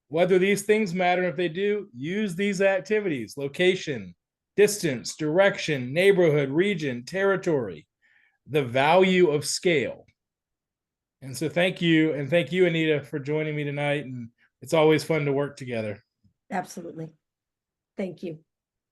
whether these things matter. If they do, use these activities: location, distance, direction, neighborhood, region, territory, the value of scale. And so thank you. And thank you, Anita, for joining me tonight. And it's always fun to work together. Absolutely. Thank you.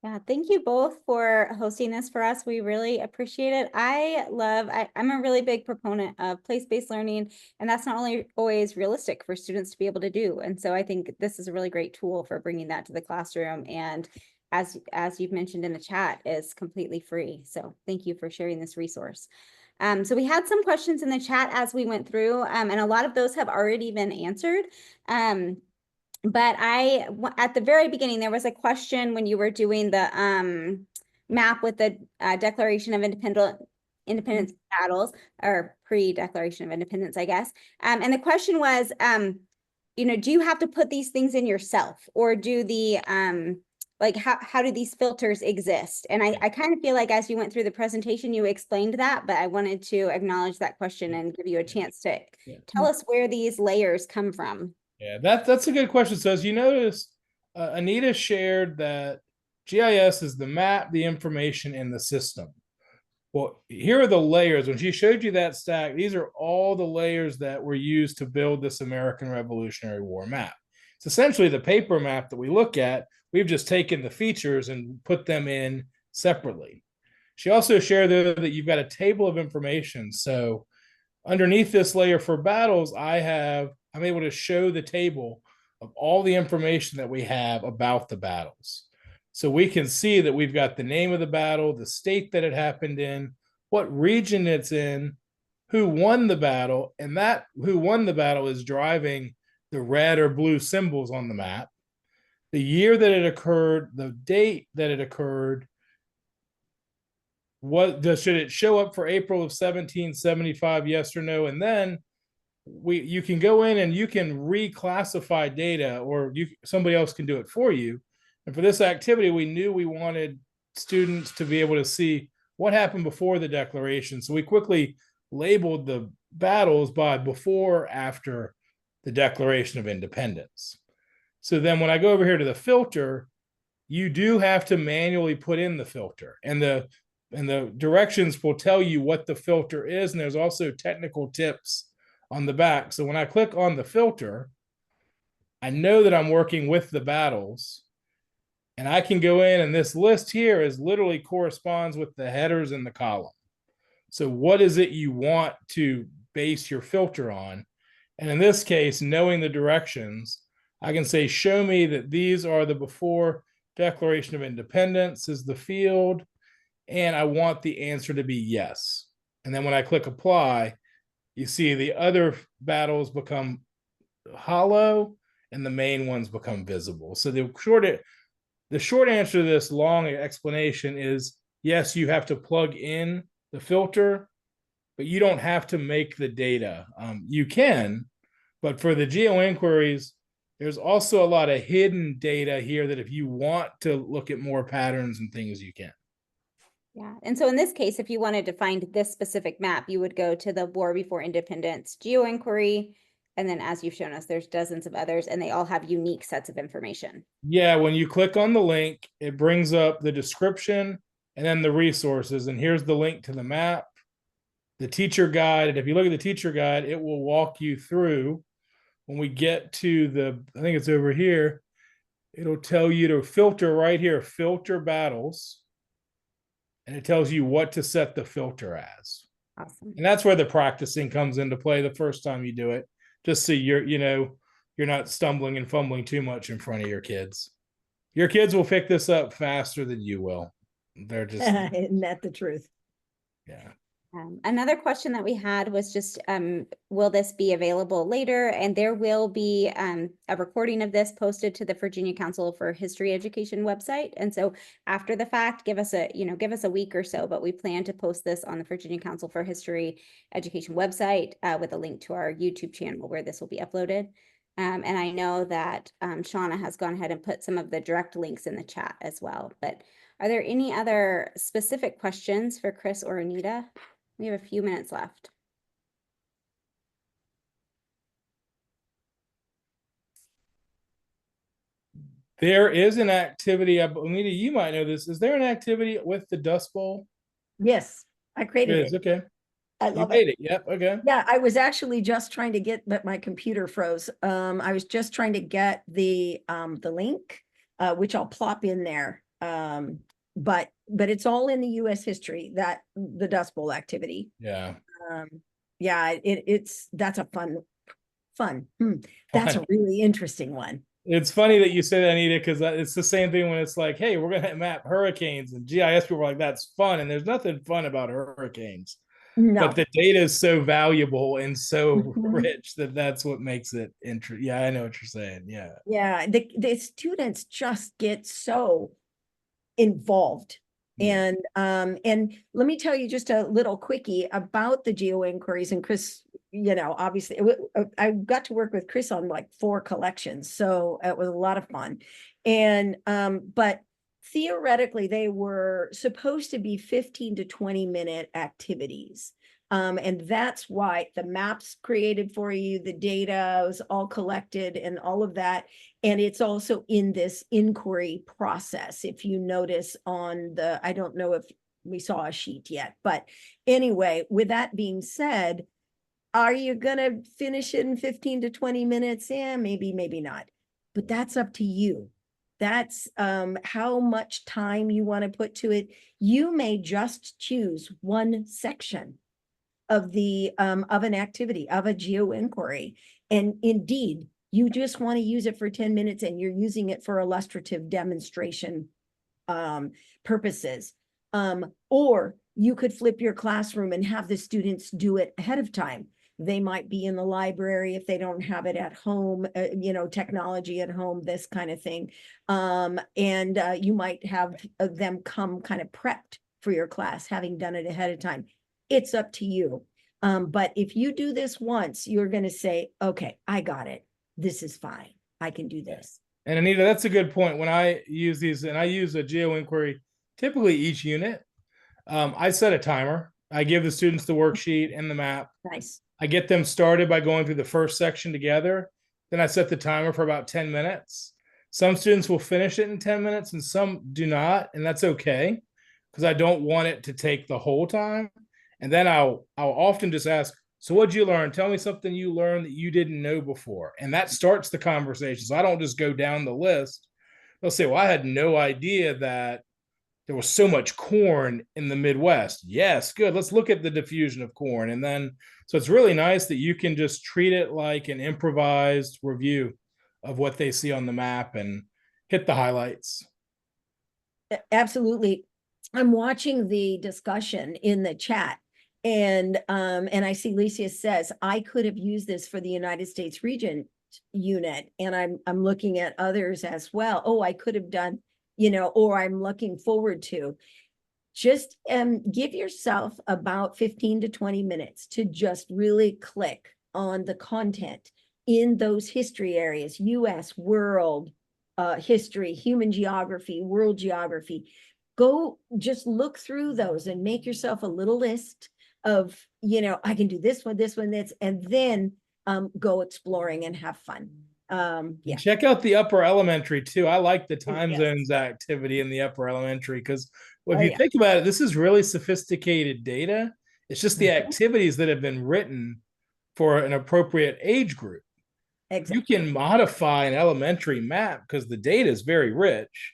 Yeah, thank you both for hosting this for us. We really appreciate it. I'm a really big proponent of place-based learning, and that's not only always realistic for students to be able to do. And so I think this is a really great tool for bringing that to the classroom. And as you've mentioned in the chat, is completely free. So thank you for sharing this resource. So we had some questions in the chat as we went through, and a lot of those have already been answered. But at the very beginning, there was a question when you were doing the map with the Declaration of Independence battles, or pre-Declaration of Independence, I guess. And the question was, do you have to put these things in yourself, or do the how do these filters exist? And I kind of feel like as you went through the presentation, you explained that, but I wanted to acknowledge that question and give you a chance to tell us where these layers come from. Yeah, that's a good question. So as you notice, Anita shared that GIS is the map, the information, and the system. Well, here are the layers. When she showed you that stack, these are all the layers that were used to build this American Revolutionary War map. It's essentially the paper map that we look at. We've just taken the features and put them in separately. She also shared that you've got a table of information. So underneath this layer for battles, I have I'm able to show the table of all the information that we have about the battles. So we can see that we've got the name of the battle, the state that it happened in, what region it's in, who won the battle, and that who won the battle is driving the red or blue symbols on the map, the year that it occurred, the date that it occurred, should it show up for April of 1775, yes or no, and then you can go in and you can reclassify data, or somebody else can do it for you. And for this activity, we knew we wanted students to be able to see what happened before the declaration. So we quickly labeled the battles by before, after the Declaration of Independence. So then when I go over here to the filter, you do have to manually put in the filter, and the directions will tell you what the filter is. And there's also technical tips on the back. So when I click on the filter, I know that I'm working with the battles, and I can go in, and this list here is literally corresponds with the headers in the column. So what is it you want to base your filter on? And in this case, knowing the directions, I can say, show me that these are the before Declaration of Independence is the field, and I want the answer to be yes. And then when I click apply, you see the other battles become hollow and the main ones become visible. So the short answer to this long explanation is, yes, you have to plug in the filter, but you don't have to make the data. You can, but for the geo inquiries, there's also a lot of hidden data here that if you want to look at more patterns and things, you can. Yeah, and so in this case, if you wanted to find this specific map, you would go to the War Before Independence geo inquiry. And then as you've shown us, there's dozens of others, and they all have unique sets of information. Yeah, when you click on the link, it brings up the description and then the resources. And here's the link to the map, the teacher guide. And if you look at the teacher guide, it will walk you through. When we get to I think it's over here, it'll tell you to filter right here, filter battles. And it tells you what to set the filter as. Awesome. And that's where the practicing comes into play the first time you do it, just so you're not stumbling and fumbling too much in front of your kids. Your kids will pick this up faster than you will. They're just Isn't that the truth? yeah. Another question that we had was just, will this be available later? And there will be a recording of this posted to the Virginia Council for History Education website. And so after the fact, give us a week or so, but we plan to post this on the Virginia Council for History Education website with a link to our YouTube channel where this will be uploaded. And I know that Shauna has gone ahead and put some of the direct links in the chat as well. But are there any other specific questions for Chris or Anita? We have a few minutes left. There is an activity, Anita, you might know this. Is there an activity with the Dust Bowl? Yes, I created it. Okay. I You love made it. it. Yep. Okay. Yeah, I was actually just trying to get, but my computer froze. I was just trying to get the link, which I'll plop in there. But it's all in the US history, that the Dust Bowl activity. Yeah. Yeah, that's a fun. That's a really interesting one. It's funny that you say that, Anita, because it's the same thing when it's like, hey, we're going to map hurricanes, and GIS people are like, that's fun. And there's nothing fun about hurricanes. No. But the data is so valuable and so Mhm. rich that's what makes it interesting. Yeah, I know what you're saying. Yeah. Yeah, the students just get so involved. Yeah. And let me tell you just a little quickie about the geo inquiries. And Chris, obviously I got to work with Chris on like 4 collections, so it was a lot of fun. And but theoretically they were supposed to be 15 to 20-minute activities. And that's why the maps created for you, the data was all collected and all of that. And it's also in this inquiry process. If you notice on I don't know if we saw a sheet yet, but anyway, with that being said, are you going to finish it in 15 to 20 minutes? Yeah, maybe not, but that's up to you. That's how much time you want to put to it. You may just choose one section of an activity, of a geo inquiry, And indeed, you just want to use it for 10 minutes and you're using it for illustrative demonstration purposes. Or you could flip your classroom and have the students do it ahead of time. They might be in the library if they don't have it at home, technology at home, this kind of thing. And you might have them come kind of prepped for your class, having done it ahead of time. It's up to you. But if you do this once, you're going to say, okay, I got it. This is fine. I can do this. And Anita, that's a good point. When I use these, and I use a geo inquiry, typically each unit, I set a timer. I give the students the worksheet and the map. Nice. I get them started by going through the first section together. Then I set the timer for about 10 minutes. Some students will finish it in 10 minutes and some do not, and that's okay because I don't want it to take the whole time. And then I'll often just ask, so what'd you learn? Tell me something you learned that you didn't know before. And that starts the conversation. So I don't just go down the list. They'll say, well, I had no idea that there was so much corn in the Midwest. Yes, good. Let's look at the diffusion of corn. And then, so it's really nice that you can just treat it like an improvised review of what they see on the map and hit the highlights. Absolutely. I'm watching the discussion in the chat. And I see Licia says, I could have used this for the United States region unit. And I'm looking at others as well. Oh, I could have done, or I'm looking forward to. Just give yourself about 15 to 20 minutes to just really click on the content in those history areas, US, world, history, human geography, world geography. Go just look through those and make yourself a little list of, I can do this one, this, and then go exploring and have fun. Yeah. Check out the upper elementary too. I like the time Yes. zones activity in the upper elementary because if you think about it, this is really sophisticated data. It's just the activities that have been written for an appropriate age group. Exactly. You can modify an elementary map because the data is very rich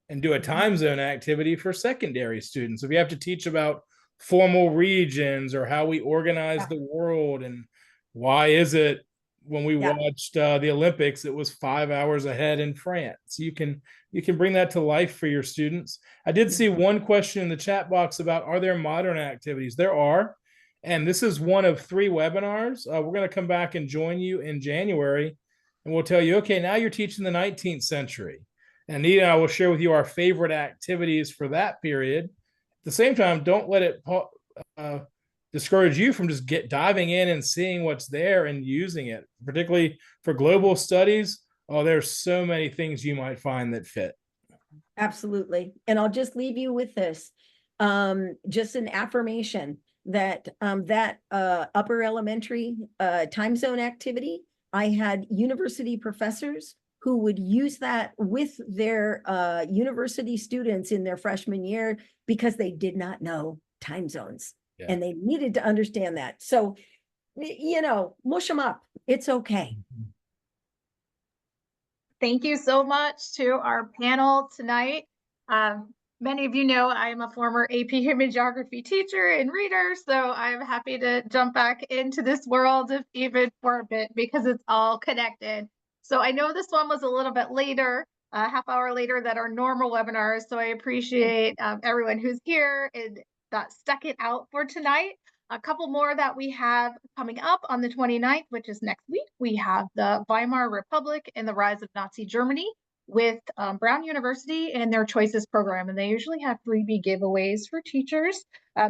and do a time zone activity for secondary students. If you have to teach about formal regions or how we organize the world and why is it when we watched the Olympics, it was 5 hours ahead in France. You can bring that to life for your students. I did see one question in the chat box about, are there modern activities? There are. And this is one of 3 webinars. We're going to come back and join you in January. And we'll tell you, okay, now you're teaching the 19th century. And Anita and I will share with you our favorite activities for that period. At the same time, don't let it discourage you from just diving in and seeing what's there and using it, particularly for global studies. Oh, there's so many things you might find that fit. Absolutely. And I'll just leave you with this, just an affirmation that upper elementary time zone activity, I had university professors who would use that with their university students in their freshman year because they did not know time zones. Yeah. And they needed to understand that. So, mush them up. It's okay. Thank you so much to our panel tonight. Many of you know I'm a former AP Human Geography teacher and reader, so I'm happy to jump back into this world even for a bit because it's all connected. So I know this one was a little bit later, a half hour later than our normal webinars, so I appreciate everyone who's here and that stuck it out for tonight. A couple more that we have coming up on the 29th, which is next week. We have the Weimar Republic and the Rise of Nazi Germany with Brown University and their Choices program. And they usually have freebie giveaways for teachers.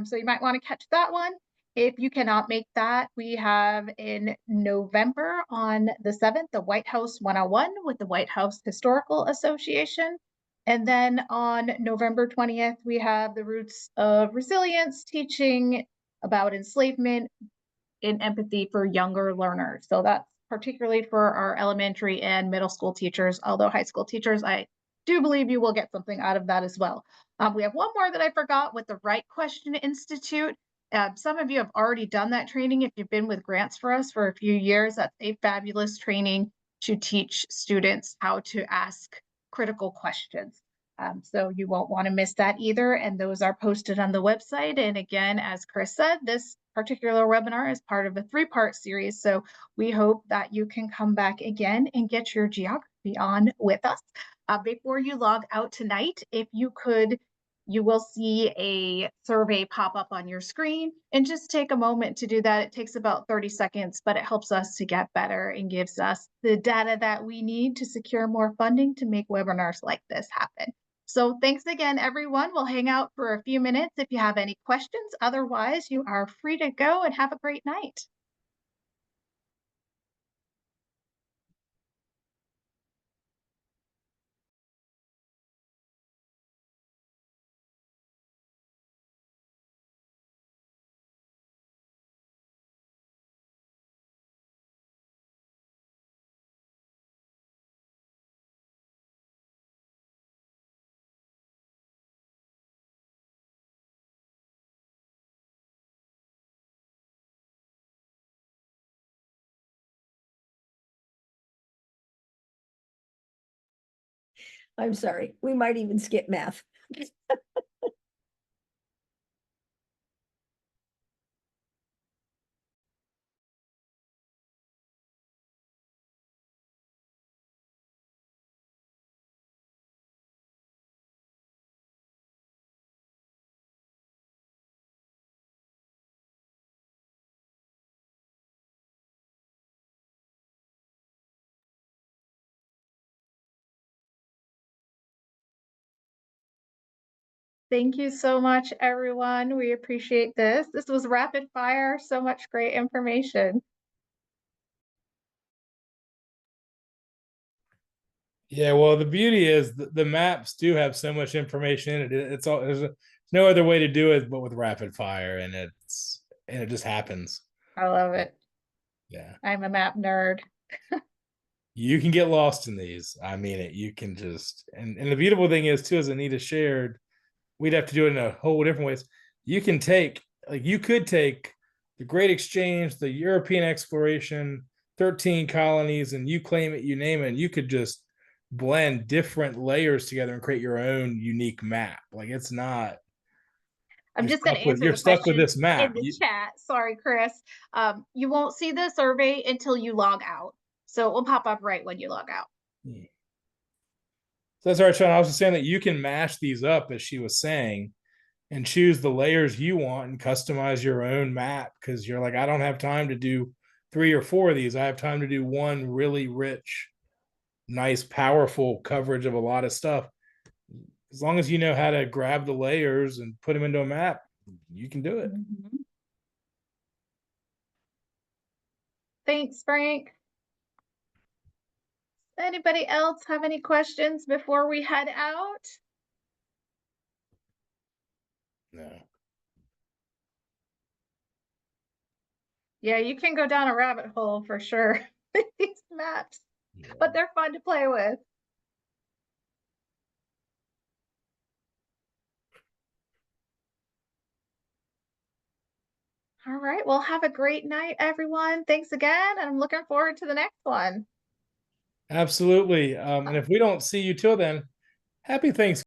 So you might want to catch that one. If you cannot make that, we have in November on the 7th, the White House 101 with the White House Historical Association. And then on November 20th, we have the Roots of Resilience teaching about enslavement in empathy for younger learners. So that's particularly for our elementary and middle school teachers, although high school teachers, I do believe you will get something out of that as well. We have one more that I forgot with the Right Question Institute. Some of you have already done that training. If you've been with Grants for Us for a few years, that's a fabulous training to teach students how to ask critical questions. So you won't want to miss that either. And those are posted on the website. And again, as Chris said, this particular webinar is part of a 3-part series. So we hope that you can come back again and get your geography on with us. Before you log out tonight, if you could, you will see a survey pop up on your screen, and just take a moment to do that. It takes about 30 seconds, but it helps us to get better and gives us the data that we need to secure more funding to make webinars like this happen. So thanks again, everyone. We'll hang out for a few minutes if you have any questions. Otherwise, you are free to go and have a great night. I'm sorry, we might even skip math. Thank you so much, everyone. We appreciate this. This was rapid fire, so much great information. Yeah, well, the beauty is the maps do have so much information in it. It's all there's no other way to do it but with rapid fire, and it just happens. I love it. Yeah, I'm a map nerd. you can get lost in these. I mean it. You can just and the beautiful thing is too, as Anita shared, we'd have to do it in a whole different ways. You can take you could take the Great Exchange, the European exploration, 13 colonies, and you claim it, you name it, and you could just blend different layers together and create your own unique map. Like it's not. I'm just going to answer You're the stuck with question this map. in the chat. Sorry, Chris. You won't see the survey until you log out. So it will pop up right when you log out. So that's all right, Sean. I was just saying that you can mash these up, as she was saying, and choose the layers you want and customize your own map, because you're like, I don't have time to do 3 or 4 of these. I have time to do one really rich, nice, powerful coverage of a lot of stuff. As long as you know how to grab the layers and put them into a map, you can do it. Mm-hmm. Thanks, Frank. Anybody else have any questions before we head out? No. Yeah, you can go down a rabbit hole for sure with these maps, but they're fun to play with. All right, well, have a great night, everyone. Thanks again, and I'm looking forward to the next one. Absolutely. And if we don't see you till then, happy Thanksgiving.